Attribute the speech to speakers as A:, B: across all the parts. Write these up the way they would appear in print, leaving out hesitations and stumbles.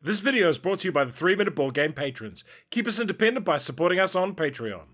A: This video is brought to you by the 3 Minute Board Game patrons. Keep us independent by supporting us on Patreon.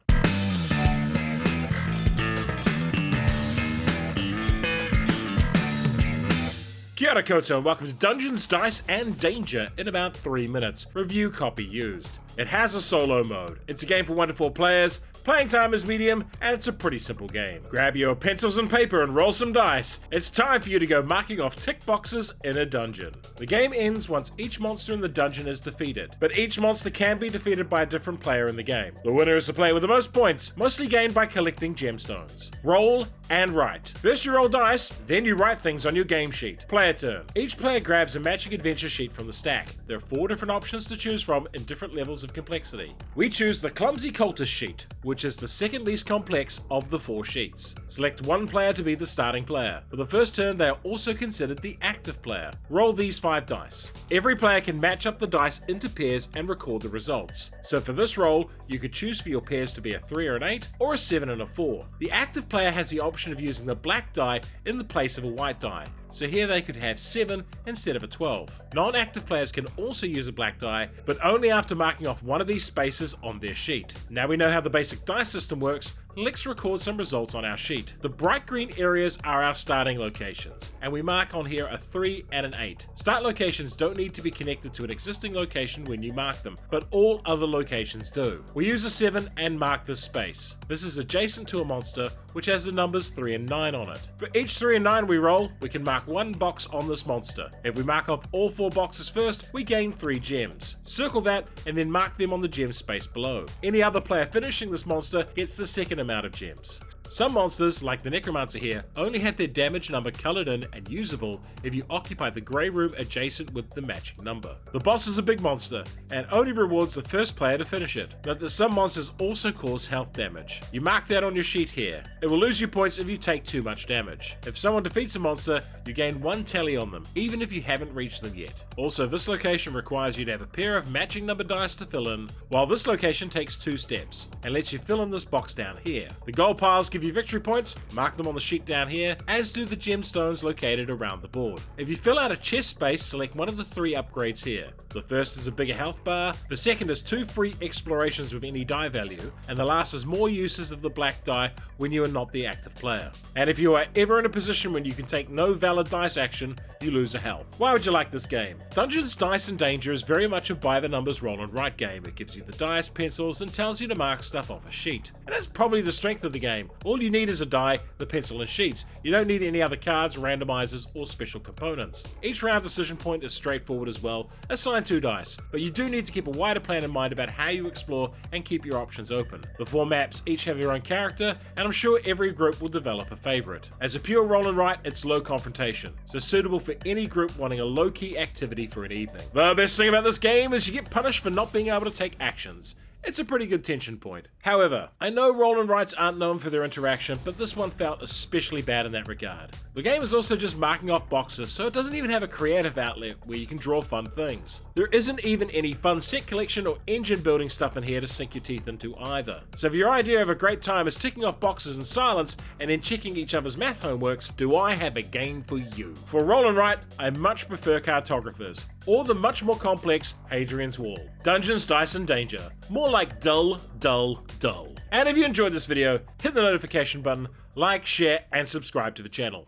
A: Kia ora koutou and welcome to Dungeons, Dice and Danger in about 3 minutes. Review copy used. It has a solo mode. It's a game for 1 to 4 players. Playing time is medium, and it's a pretty simple game. Grab your pencils and paper and roll some dice. It's time for you to go marking off tick boxes in a dungeon. The game ends once each monster in the dungeon is defeated, but each monster can be defeated by a different player in the game. The winner is the player with the most points, mostly gained by collecting gemstones. Roll and write. First you roll dice, then you write things on your game sheet. Player turn. Each player grabs a matching adventure sheet from the stack. There are 4 different options to choose from in different levels of complexity. We choose the Clumsy Cultist sheet, which is the second least complex of the 4 sheets. Select one player to be the starting player. For the first turn, they are also considered the active player. Roll these 5 dice. Every player can match up the dice into pairs and record the results. So for this roll, you could choose for your pairs to be a 3 or an 8, or a 7 and a 4. The active player has the option of using the black die in the place of a white die. So here they could have 7 instead of a 12. Non-active players can also use a black die, but only after marking off one of these spaces on their sheet. Now we know how the basic dice system works, let's record some results on our sheet. The bright green areas are our starting locations, and we mark on here a 3 and an 8. Start locations don't need to be connected to an existing location when you mark them, but all other locations do. We use a 7 and mark this space. This is adjacent to a monster, which has the numbers 3 and 9 on it. For each 3 and 9 we roll, we can mark one box on this monster. If we mark off all 4 boxes first, we gain 3 gems. Circle that and then mark them on the gem space below. Any other player finishing this monster gets the second amount of gems. Some monsters, like the Necromancer here, only have their damage number colored in and usable if you occupy the grey room adjacent with the matching number. The boss is a big monster, and only rewards the first player to finish it. Note that some monsters also cause health damage. You mark that on your sheet here. It will lose you points if you take too much damage. If someone defeats a monster, you gain 1 tally on them, even if you haven't reached them yet. Also, this location requires you to have a pair of matching number dice to fill in, while this location takes 2 steps, and lets you fill in this box down here. The gold piles give you victory points, mark them on the sheet down here, as do the gemstones located around the board. If you fill out a chest space, select one of the 3 upgrades here. The first is a bigger health bar, the second is 2 free explorations with any die value, and the last is more uses of the black die when you are not the active player. And if you are ever in a position when you can take no valid dice action, you lose a health. Why would you like this game? Dungeons, Dice and Danger is very much a by the numbers roll and write game. It gives you the dice, pencils, and tells you to mark stuff off a sheet. And that's probably the strength of the game. All you need is a die, the pencil and sheets. You don't need any other cards, randomizers, or special components. Each round decision point is straightforward as well. Assign 2 dice, but you do need to keep a wider plan in mind about how you explore and keep your options open. The 4 maps each have their own character, and I'm sure every group will develop a favorite. As a pure roll and write, it's low confrontation, so suitable for any group wanting a low-key activity for an evening. The best thing about this game is you get punished for not being able to take actions. It's a pretty good tension point. However, I know roll and writes aren't known for their interaction, but this one felt especially bad in that regard. The game is also just marking off boxes, so it doesn't even have a creative outlet where you can draw fun things. There isn't even any fun set collection or engine building stuff in here to sink your teeth into either. So if your idea of a great time is ticking off boxes in silence and then checking each other's math homeworks, do I have a game for you. For roll and write, I much prefer Cartographers, or the much more complex Hadrian's Wall. Dungeons, Dice and Danger. More like dull, dull, dull. And if you enjoyed this video, hit the notification button, like, share, and subscribe to the channel.